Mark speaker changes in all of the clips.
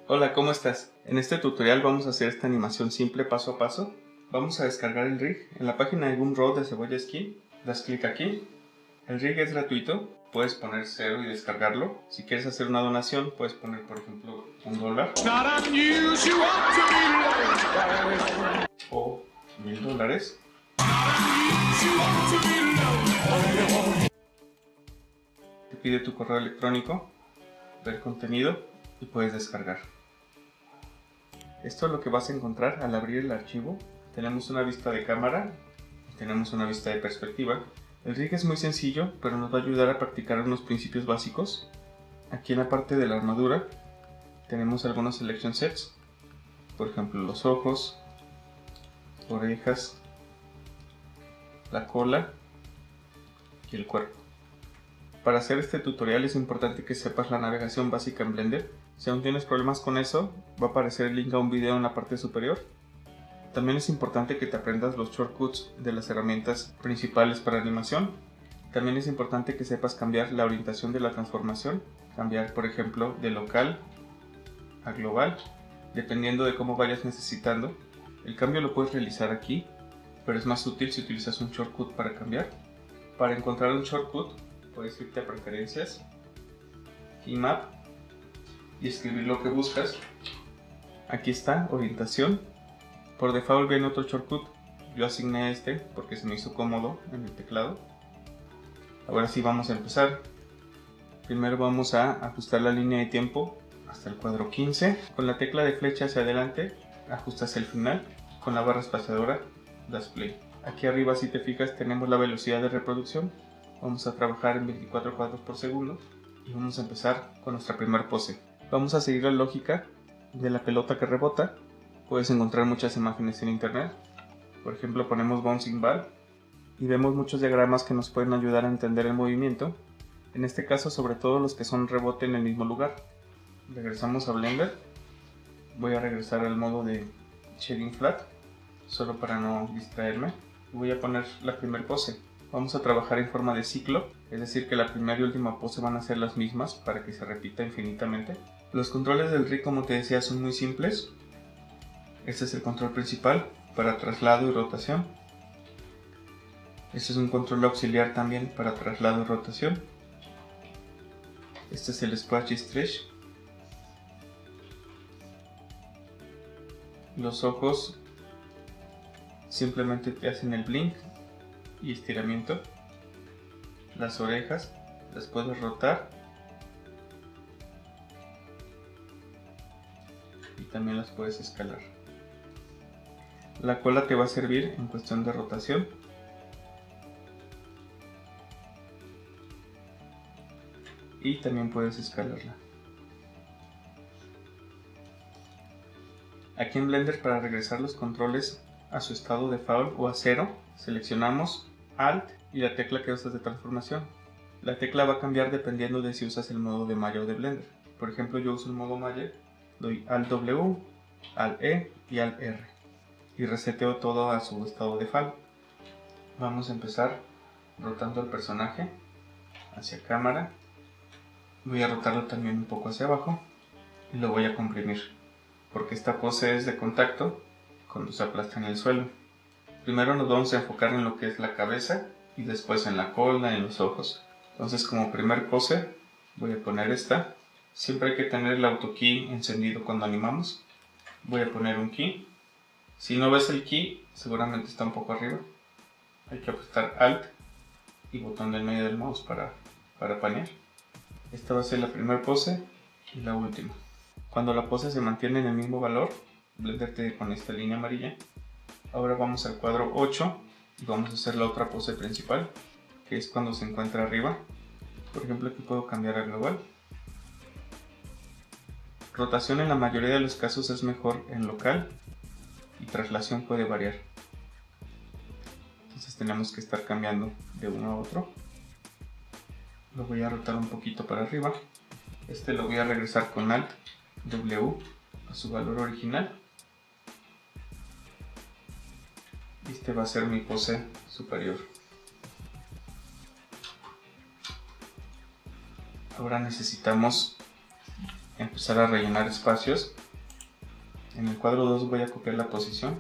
Speaker 1: Hola, ¿cómo estás? En este tutorial vamos a hacer esta animación simple paso a paso. Vamos a descargar el rig. En la página de Gumroad de Cebolla Skin, das clic aquí. El rig es gratuito, puedes poner 0 y descargarlo. Si quieres hacer una donación, puedes poner por ejemplo $1 o $1000. Te pide tu correo electrónico, ver contenido y puedes descargar. Esto es lo que vas a encontrar al abrir el archivo. Tenemos una vista de cámara y tenemos una vista de perspectiva. El rig es muy sencillo, pero nos va a ayudar a practicar unos principios básicos. Aquí en la parte de la armadura tenemos algunos selection sets, por ejemplo los ojos, orejas, la cola y el cuerpo. Para hacer este tutorial es importante que sepas la navegación básica en Blender. Si aún tienes problemas con eso, va a aparecer el link a un video en la parte superior. También es importante que te aprendas los shortcuts de las herramientas principales para animación. También es importante que sepas cambiar la orientación de la transformación, cambiar por ejemplo de local a global, dependiendo de cómo vayas necesitando. El cambio lo puedes realizar aquí, pero es más útil si utilizas un shortcut para cambiar. Para encontrar un shortcut, puedes irte a preferencias, keymap y escribir lo que buscas. Aquí está, orientación. Por default viene otro shortcut, yo asigné este porque se me hizo cómodo en el teclado. Ahora sí vamos a empezar. Primero vamos a ajustar la línea de tiempo hasta el cuadro 15. Con la tecla de flecha hacia adelante ajustas el final. Con la barra espaciadora das play. Aquí arriba, si te fijas, tenemos la velocidad de reproducción. Vamos a trabajar en 24 cuadros por segundo y vamos a empezar con nuestra primera pose. Vamos a seguir la lógica de la pelota que rebota. Puedes encontrar muchas imágenes en internet. Por ejemplo, ponemos bouncing ball y vemos muchos diagramas que nos pueden ayudar a entender el movimiento. En este caso, sobre todo los que son rebote en el mismo lugar. Regresamos a Blender. Voy a regresar al modo de shading flat, solo para no distraerme. Voy a poner la primera pose. Vamos a trabajar en forma de ciclo, es decir que la primera y última pose van a ser las mismas para que se repita infinitamente. Los controles del rig, como te decía, son muy simples. Este es el control principal para traslado y rotación. Este es un control auxiliar también para traslado y rotación. Este es el Splash y Stretch. Los ojos simplemente te hacen el blink y estiramiento. Las orejas las puedes rotar y también las puedes escalar. La cola te va a servir en cuestión de rotación. Y también puedes escalarla. Aquí en Blender, para regresar los controles a su estado default o a 0, seleccionamos Alt y la tecla que usas de transformación. La tecla va a cambiar dependiendo de si usas el modo de malla o de Blender. Por ejemplo, yo uso el modo malla, doy Alt W, Alt E y Alt R y reseteo todo a su estado default. Vamos a empezar rotando el personaje hacia cámara. Voy a rotarlo también un poco hacia abajo y lo voy a comprimir, porque esta pose es de contacto cuando se aplasta en el suelo. Primero nos vamos a enfocar en lo que es la cabeza y después en la cola, en los ojos. Entonces, como primer pose voy a poner esta. Siempre hay que tener el auto key encendido cuando animamos. Voy a poner un key. Si no ves el key, seguramente está un poco arriba. Hay que apretar Alt y botón del medio del mouse para panear. Esta va a ser la primera pose y la última. Cuando la pose se mantiene en el mismo valor, Blender te con esta línea amarilla. Ahora vamos al cuadro 8 y vamos a hacer la otra pose principal, que es cuando se encuentra arriba. Por ejemplo, aquí puedo cambiar a global. Rotación en la mayoría de los casos es mejor en local y traslación puede variar. Entonces tenemos que estar cambiando de uno a otro. Lo voy a rotar un poquito para arriba. Este lo voy a regresar con Alt W a su valor original. Este va a ser mi pose superior. Ahora necesitamos empezar a rellenar espacios. En el cuadro 2 voy a copiar la posición,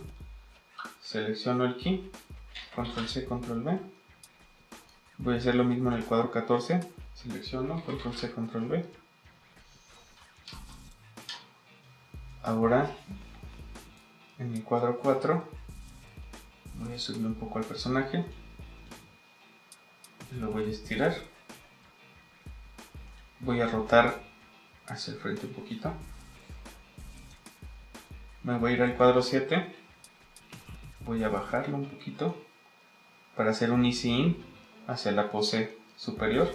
Speaker 1: selecciono el key, control C, control V. Voy a hacer lo mismo en el cuadro 14, selecciono, control C, control V. Ahora en el cuadro 4 voy a subir un poco al personaje, lo voy a estirar, voy a rotar hacia el frente un poquito, me voy a ir al cuadro 7, voy a bajarlo un poquito para hacer un easy in hacia la pose superior.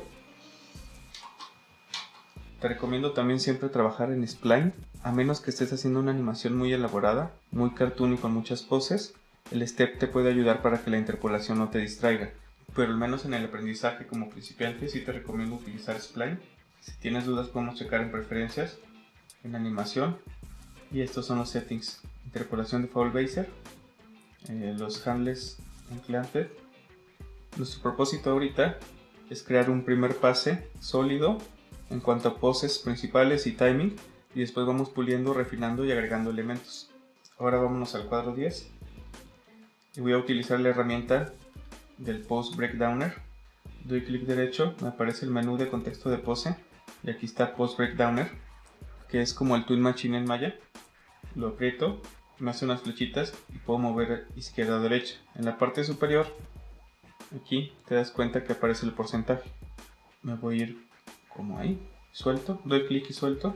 Speaker 1: Te recomiendo también siempre trabajar en spline, a menos que estés haciendo una animación muy elaborada, muy cartoon y con muchas poses. El step te puede ayudar para que la interpolación no te distraiga, pero al menos en el aprendizaje como principiante sí te recomiendo utilizar spline. Si tienes dudas podemos checar en preferencias, en animación, y estos son los settings: interpolación de Foul Baser, los handles implanted. Nuestro propósito ahorita es crear un primer pase sólido en cuanto a poses principales y timing, y después vamos puliendo, refinando y agregando elementos. Ahora vámonos al cuadro 10 y voy a utilizar la herramienta del Pose Breakdowner. Doy clic derecho, me aparece el menú de contexto de pose y aquí está Pose Breakdowner, que es como el Twin Machine en Maya. Lo aprieto, me hace unas flechitas y puedo mover izquierda o derecha. En la parte superior, aquí te das cuenta que aparece el porcentaje. Me voy a ir como ahí, suelto, doy clic y suelto,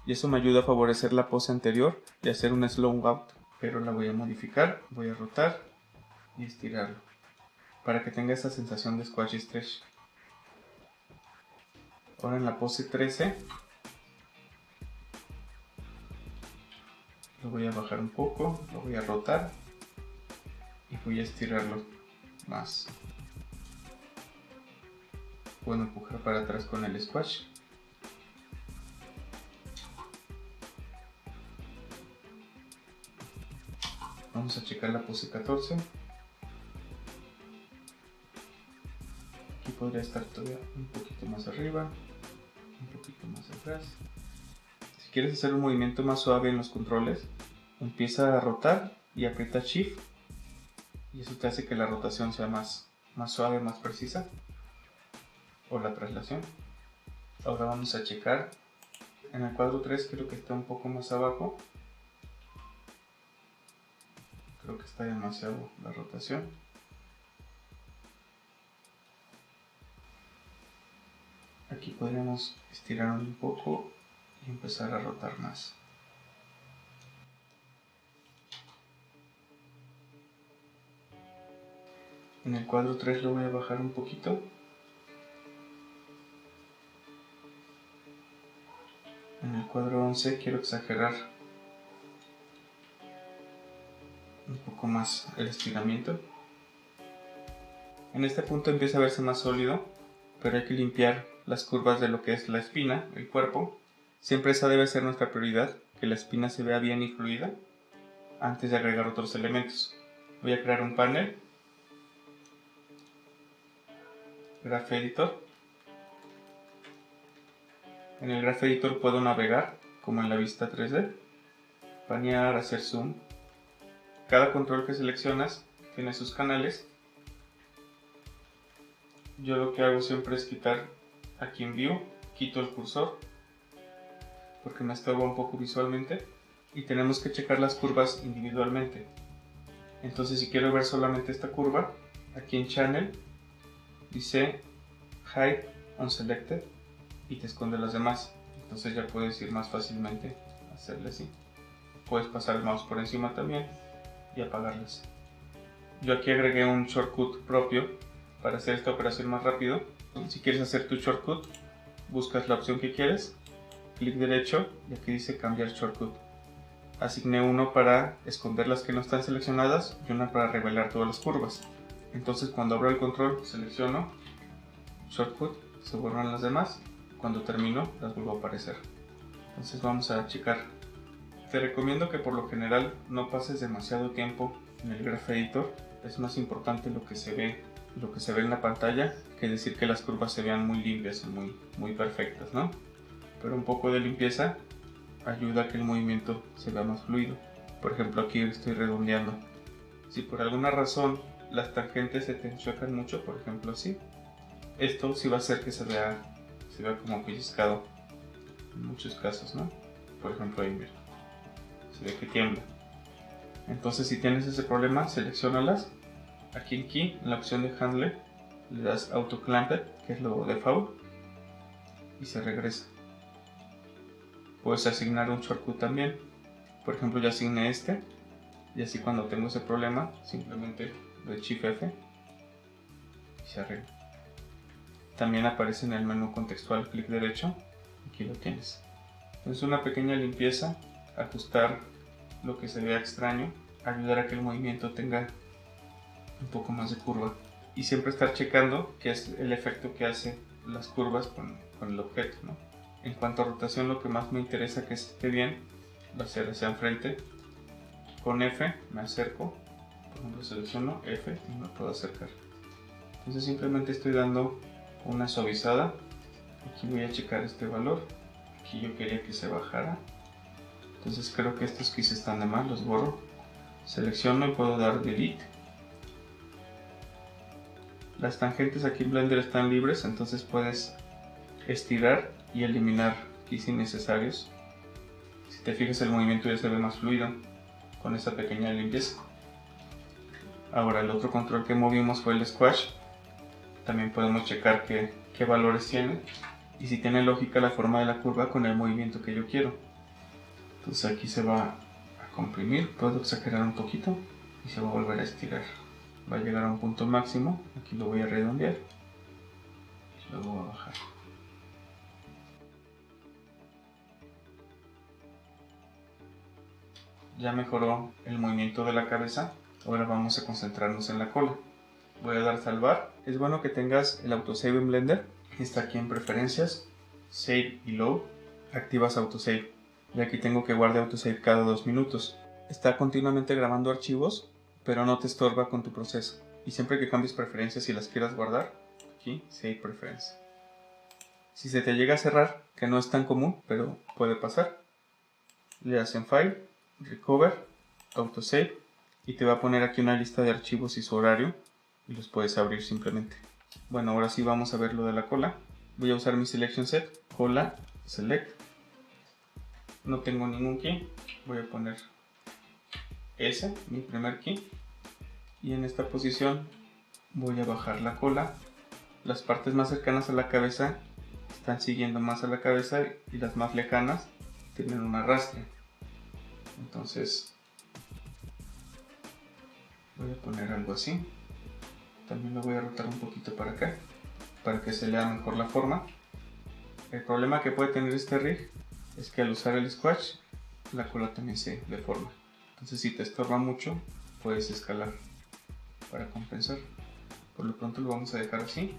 Speaker 1: y eso me ayuda a favorecer la pose anterior y hacer un slow out, pero la voy a modificar, voy a rotar y estirarlo para que tenga esa sensación de squash y stretch. Ahora en la pose 13 lo voy a bajar un poco, lo voy a rotar y voy a estirarlo más. Puedo empujar para atrás con el squash. Vamos a checar la pose 14. Aquí podría estar todavía un poquito más arriba, un poquito más atrás. Si quieres hacer un movimiento más suave en los controles, empieza a rotar y aprieta Shift, y eso te hace que la rotación sea más suave, más precisa, o la traslación. Ahora vamos a checar en el cuadro 3, creo que está un poco más abajo. Creo que está demasiado la rotación. Aquí podríamos estirar un poco y empezar a rotar más. En el cuadro 3 lo voy a bajar un poquito. En el cuadro 11 quiero exagerar un poco más el estiramiento. En este punto empieza a verse más sólido, pero hay que limpiar las curvas de lo que es la espina, el cuerpo. Siempre esa debe ser nuestra prioridad, que la espina se vea bien y fluida antes de agregar otros elementos. Voy a crear un panel, Graph Editor. En el Graph Editor puedo navegar como en la vista 3D, panear, hacer zoom. Cada control que seleccionas tiene sus canales. Yo lo que hago siempre es quitar aquí en View, quito el cursor porque me estorba un poco visualmente, y tenemos que checar las curvas individualmente. Entonces si quiero ver solamente esta curva, aquí en Channel dice Hide Unselected y te esconde las demás. Entonces ya puedes ir más fácilmente a hacerle así. Puedes pasar el mouse por encima también y apagarlas. Yo aquí agregué un shortcut propio para hacer esta operación más rápido. Si quieres hacer tu shortcut, buscas la opción que quieres, clic derecho y aquí dice cambiar shortcut. Asigné uno para esconder las que no están seleccionadas y una para revelar todas las curvas. Entonces cuando abro el control selecciono shortcut, se borran las demás. Cuando termino las vuelvo a aparecer. Entonces vamos a checar. Te recomiendo que por lo general no pases demasiado tiempo en el Graph Editor. Es más importante lo que se ve en la pantalla que decir que las curvas se vean muy limpias y muy perfectas, ¿no? Pero un poco de limpieza ayuda a que el movimiento se vea más fluido. Por ejemplo, aquí estoy redondeando. Si por alguna razón las tangentes se te enchuecan mucho, por ejemplo así, esto sí va a hacer que se vea como pellizcado en muchos casos, ¿no? Por ejemplo ahí, mira, se ve que tiembla. Entonces, si tienes ese problema, selecciónalas. Aquí en Key, en la opción de Handle, le das Auto Clamped, que es lo default, y se regresa. Puedes asignar un shortcut también. Por ejemplo, yo asigné este, y así cuando tengo ese problema, simplemente doy Shift F y se arregla. También aparece en el menú contextual, clic derecho, aquí lo tienes. Es una pequeña limpieza, ajustar lo que se vea extraño, ayudar a que el movimiento tenga un poco más de curva y siempre estar checando qué es el efecto que hace las curvas con el objeto, ¿no? En cuanto a rotación, lo que más me interesa que esté bien va a ser hacia enfrente. Con F me acerco, por ejemplo selecciono F y me puedo acercar. Entonces simplemente estoy dando una suavizada. Aquí voy a checar este valor, aquí yo quería que se bajara, entonces creo que estos keys están de más, los borro. Selecciono y puedo dar Delete. Las tangentes aquí en Blender están libres, entonces puedes estirar y eliminar keys innecesarios. Si te fijas, el movimiento ya se ve más fluido con esta pequeña limpieza. Ahora, el otro control que movimos fue el Squash. También podemos checar qué valores tiene y si tiene lógica la forma de la curva con el movimiento que yo quiero. Entonces aquí se va a comprimir, puedo exagerar un poquito y se va a volver a estirar. Va a llegar a un punto máximo, aquí lo voy a redondear y luego va a bajar. Ya mejoró el movimiento de la cabeza, ahora vamos a concentrarnos en la cola. Voy a dar salvar. Es bueno que tengas el autosave en Blender, está aquí en preferencias, save y load, activas autosave. Y aquí tengo que guardar autosave cada 2 minutos. Está continuamente grabando archivos, pero no te estorba con tu proceso. Y siempre que cambies preferencias y las quieras guardar, aquí Save Preference. Si se te llega a cerrar, que no es tan común, pero puede pasar, le das en File, Recover, Autosave, y te va a poner aquí una lista de archivos y su horario, y los puedes abrir simplemente. Bueno, ahora sí vamos a ver lo de la cola. Voy a usar mi Selection Set, Cola, Select. No tengo ningún key, voy a poner S, mi primer key, y en esta posición voy a bajar la cola. Las partes más cercanas a la cabeza están siguiendo más a la cabeza y las más lejanas tienen un arrastre. Entonces voy a poner algo así. También lo voy a rotar un poquito para acá para que se lea mejor la forma. El problema que puede tener este rig es que al usar el squash la cola también se deforma. Entonces si te estorba mucho puedes escalar para compensar. Por lo pronto lo vamos a dejar así,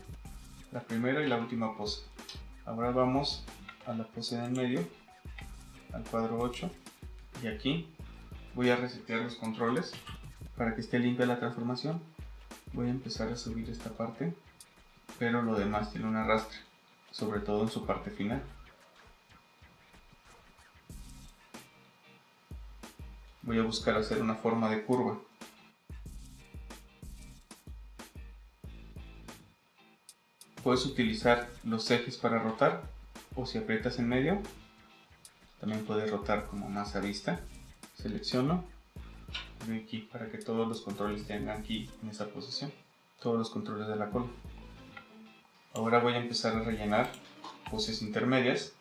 Speaker 1: la primera y la última pose. Ahora vamos a la pose en medio, al cuadro 8, y aquí voy a resetear los controles para que esté limpia la transformación. Voy a empezar a subir esta parte, pero lo demás tiene un arrastre, sobre todo en su parte final. Voy a buscar hacer una forma de curva. Puedes utilizar los ejes para rotar, o si aprietas en medio, también puedes rotar como más a vista. Selecciono, doy aquí para que todos los controles tengan aquí en esa posición, todos los controles de la cola. Ahora voy a empezar a rellenar poses intermedias.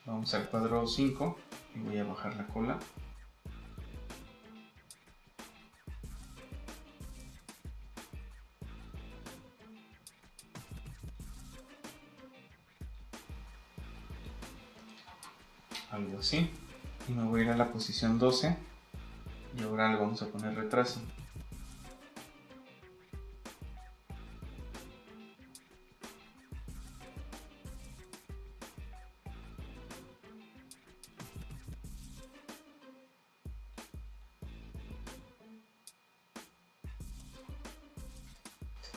Speaker 1: Vamos al cuadro 5 y voy a bajar la cola. Algo así. Y me voy a ir a la posición 12 y ahora le vamos a poner retraso.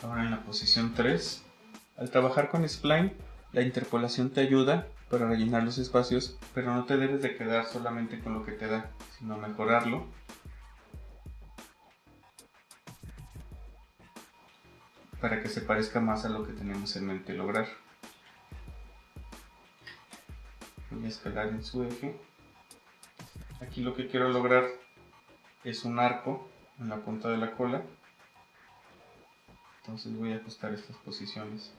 Speaker 1: Ahora en la posición 3, al trabajar con Spline, la interpolación te ayuda para rellenar los espacios, pero no te debes de quedar solamente con lo que te da, sino mejorarlo para que se parezca más a lo que tenemos en mente lograr. Voy a escalar en su eje. Aquí lo que quiero lograr es un arco en la punta de la cola, entonces voy a ajustar estas posiciones,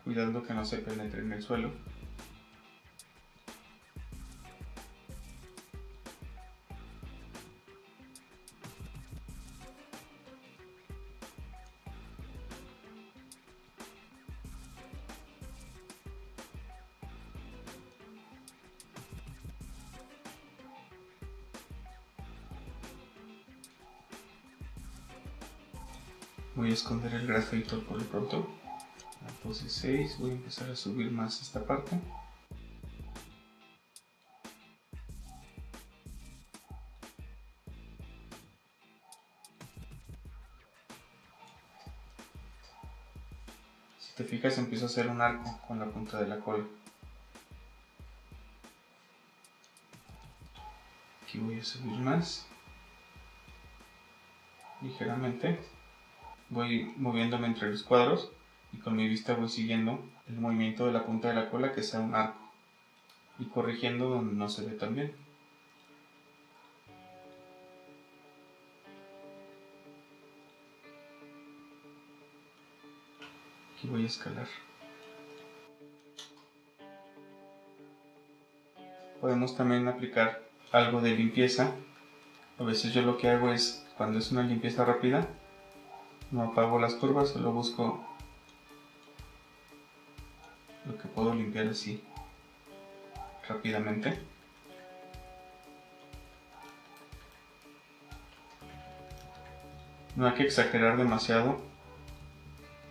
Speaker 1: cuidando que no se penetre en el suelo. Voy a esconder el grafito por lo pronto. La pose 6, voy a empezar a subir más esta parte. Si te fijas, empiezo a hacer un arco con la punta de la cola. Aquí voy a subir más. Ligeramente. Voy moviéndome entre los cuadros y con mi vista voy siguiendo el movimiento de la punta de la cola, que sea un arco, y corrigiendo donde no se ve tan bien. Aquí voy a escalar. Podemos también aplicar algo de limpieza. A veces yo lo que hago es, cuando es una limpieza rápida, no apago las curvas, solo busco lo que puedo limpiar así rápidamente. No hay que exagerar demasiado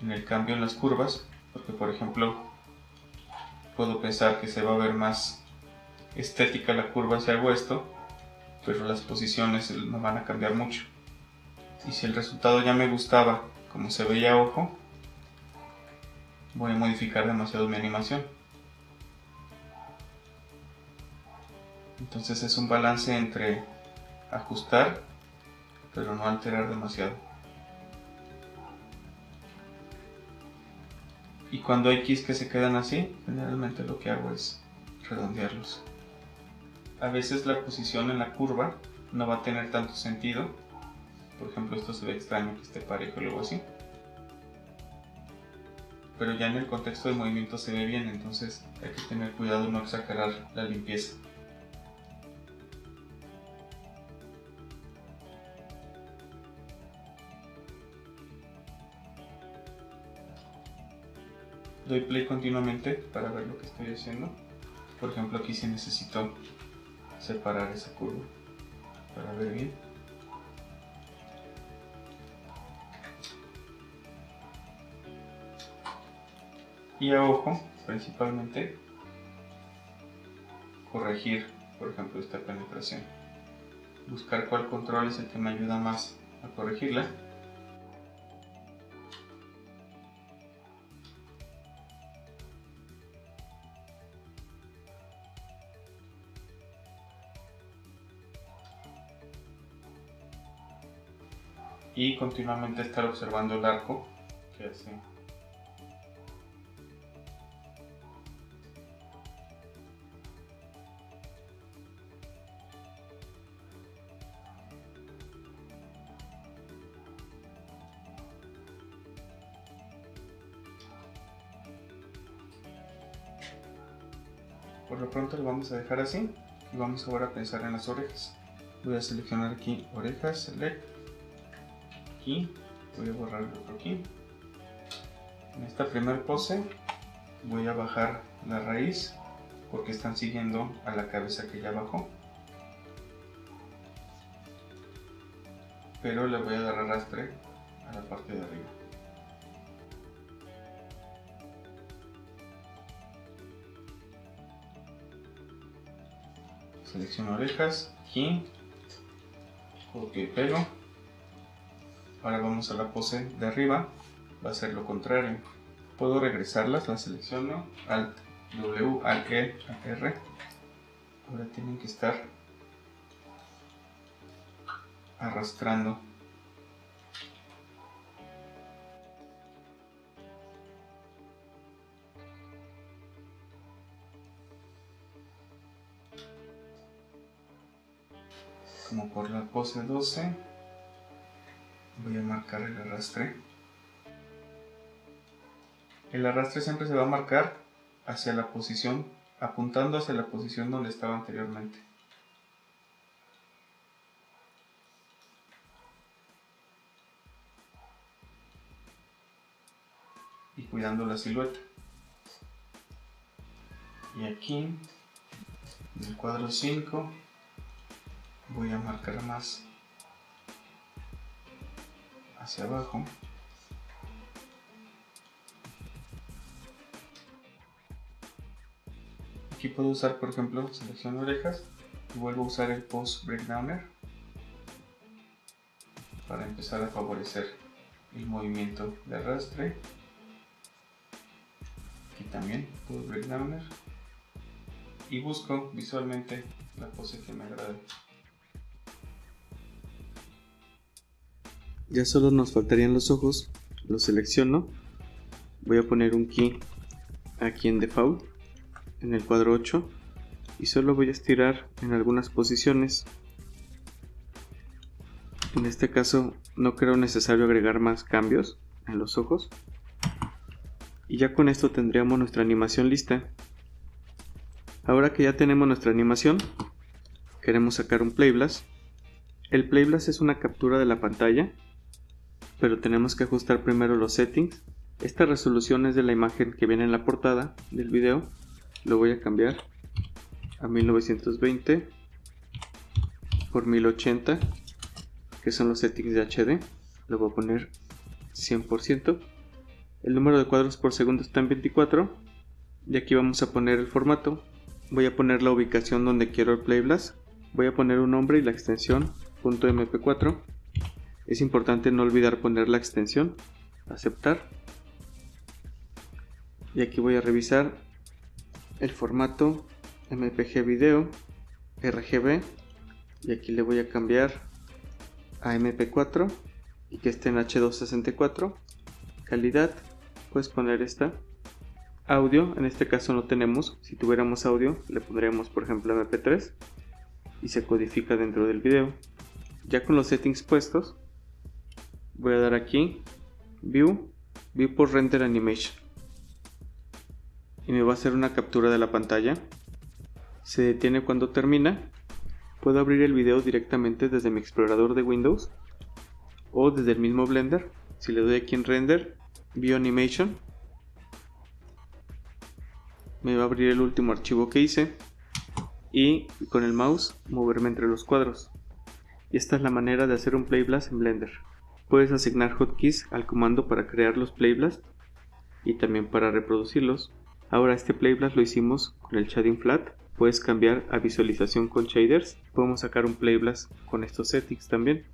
Speaker 1: en el cambio en las curvas, porque por ejemplo puedo pensar que se va a ver más estética la curva si hago esto, pero las posiciones me van a cambiar mucho. Y si el resultado ya me gustaba como se veía a ojo, voy a modificar demasiado mi animación. Entonces es un balance entre ajustar, pero no alterar demasiado. Y cuando hay keys que se quedan así, generalmente lo que hago es redondearlos. A veces la posición en la curva no va a tener tanto sentido. Por ejemplo, esto se ve extraño que esté parejo o algo así. Pero ya en el contexto de movimiento se ve bien, entonces hay que tener cuidado de no exagerar la limpieza. Doy play continuamente para ver lo que estoy haciendo. Por ejemplo, aquí sí necesito separar esa curva para ver bien. Y a ojo, principalmente, corregir, por ejemplo, esta penetración. Buscar cuál control es el que me ayuda más a corregirla. Y continuamente estar observando el arco que hace. Por lo pronto lo vamos a dejar así y vamos ahora a pensar en las orejas. Voy a seleccionar aquí orejas, select, aquí, voy a borrar otro aquí. En esta primera pose voy a bajar la raíz porque están siguiendo a la cabeza que ya bajó, pero le voy a dar arrastre a la parte de arriba. Selecciono orejas, aquí, copio y pego. Ahora vamos a la pose de arriba, va a ser lo contrario. puedo regresarlas, las selecciono, Alt, W, Alt, E, R. Ahora tienen que estar arrastrando. Como por la pose 12, voy a marcar el arrastre. El arrastre siempre se va a marcar hacia la posición, apuntando hacia la posición donde estaba anteriormente. Y cuidando la silueta. Y aquí, en el cuadro 5, voy a marcar más hacia abajo. Aquí puedo usar, por ejemplo, selecciono orejas y vuelvo a usar el Post Breakdowner para empezar a favorecer el movimiento de arrastre. Aquí también Post Breakdowner y busco visualmente la pose que me agrade. Ya solo nos faltarían los ojos, los selecciono, voy a poner un key aquí en Default, en el cuadro 8, y solo voy a estirar en algunas posiciones. En este caso no creo necesario agregar más cambios en los ojos, y ya con esto tendríamos nuestra animación lista. Ahora que ya tenemos nuestra animación, queremos sacar un Playblast. El Playblast es una captura de la pantalla, pero tenemos que ajustar primero los settings. Esta resolución es de la imagen que viene en la portada del video. Lo voy a cambiar a 1920 por 1080, que son los settings de HD. Lo voy a poner 100%. El número de cuadros por segundo está en 24. Y aquí vamos a poner el formato. Voy a poner la ubicación donde quiero el Playblast. Voy a poner un nombre y la extensión .mp4. Es importante no olvidar poner la extensión, aceptar. Y aquí voy a revisar el formato MPG video, RGB, y aquí le voy a cambiar a MP4 y que esté en H264. Calidad, puedes poner esta. Audio, en este caso no tenemos, si tuviéramos audio le pondríamos por ejemplo MP3 y se codifica dentro del video. Ya con los settings puestos, voy a dar aquí View por Render Animation y me va a hacer una captura de la pantalla. Se detiene cuando termina. Puedo abrir el video directamente desde mi explorador de Windows o desde el mismo Blender. Si le doy aquí en Render, View Animation, me va a abrir el último archivo que hice y con el mouse moverme entre los cuadros. Y esta es la manera de hacer un Playblast en Blender. Puedes asignar hotkeys al comando para crear los Playblasts y también para reproducirlos. Ahora este Playblast lo hicimos con el Shading Flat. Puedes cambiar a visualización con shaders. Podemos sacar un Playblast con estos settings también.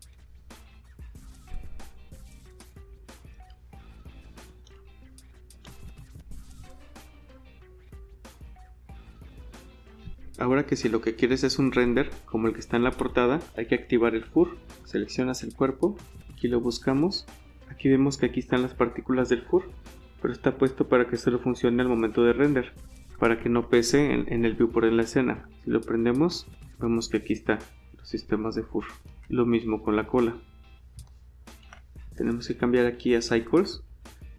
Speaker 1: Ahora que si lo que quieres es un render como el que está en la portada, hay que activar el FUR. Seleccionas el cuerpo, aquí lo buscamos. Aquí vemos que aquí están las partículas del FUR, pero está puesto para que solo funcione al momento de render, para que no pese en el viewport en la escena. Si lo prendemos, vemos que aquí están los sistemas de FUR. Lo mismo con la cola. Tenemos que cambiar aquí a Cycles.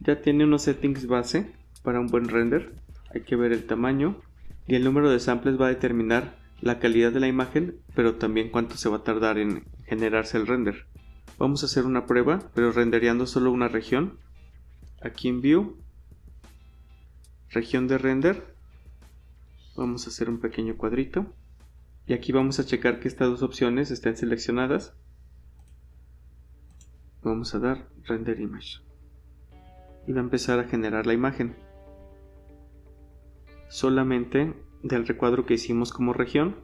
Speaker 1: Ya tiene unos settings base para un buen render. Hay que ver el tamaño. Y el número de samples va a determinar la calidad de la imagen, pero también cuánto se va a tardar en generarse el render. Vamos a hacer una prueba, pero rendereando solo una región. Aquí en View, región de render, vamos a hacer un pequeño cuadrito. Y aquí vamos a checar que estas dos opciones estén seleccionadas. Vamos a dar Render Image. Y va a empezar a generar la imagen. Solamente del recuadro que hicimos como región,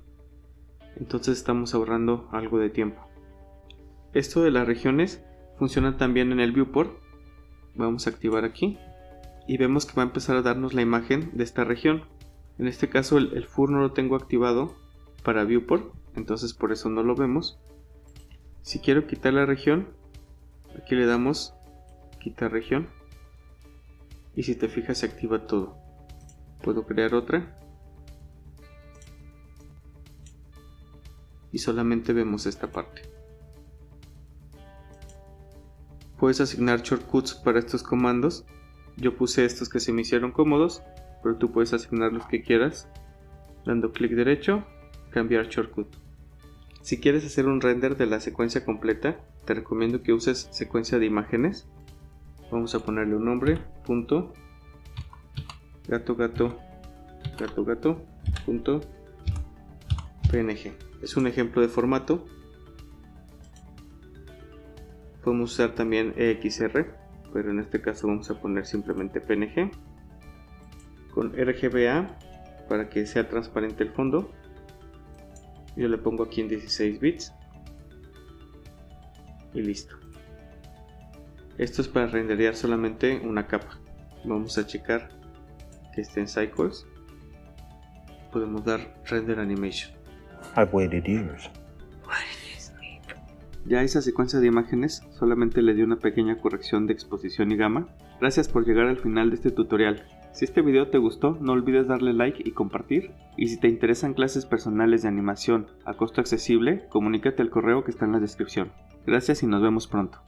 Speaker 1: entonces estamos ahorrando algo de tiempo. Esto de las regiones funciona también en el viewport. Vamos a activar aquí y vemos que va a empezar a darnos la imagen de esta región. En este caso el FUR no lo tengo activado para Viewport, entonces por eso no lo vemos. Si quiero quitar la región, aquí le damos quitar región y si te fijas se activa todo. Puedo crear otra y solamente vemos esta parte. Puedes asignar shortcuts para estos comandos. Yo puse estos que se me hicieron cómodos, pero tú puedes asignar los que quieras dando clic derecho, cambiar shortcut. Si quieres hacer un render de la secuencia completa, te recomiendo que uses secuencia de imágenes. Vamos a ponerle un nombre, punto gato gato gato gato punto png. Es un ejemplo de formato. Podemos usar también EXR, pero en este caso vamos a poner simplemente PNG con RGBA para que sea transparente el fondo. Yo le pongo aquí en 16 bits y listo. Esto es para renderear solamente una capa. Vamos a checar que esté en Cycles. Podemos dar Render Animation.
Speaker 2: I've waited years.
Speaker 1: Ya esa secuencia de imágenes solamente le di una pequeña corrección de exposición y gama. Gracias por llegar al final de este tutorial. Si este video te gustó, no olvides darle like y compartir. Y si te interesan clases personales de animación a costo accesible, comunícate al correo que está en la descripción. Gracias y nos vemos pronto.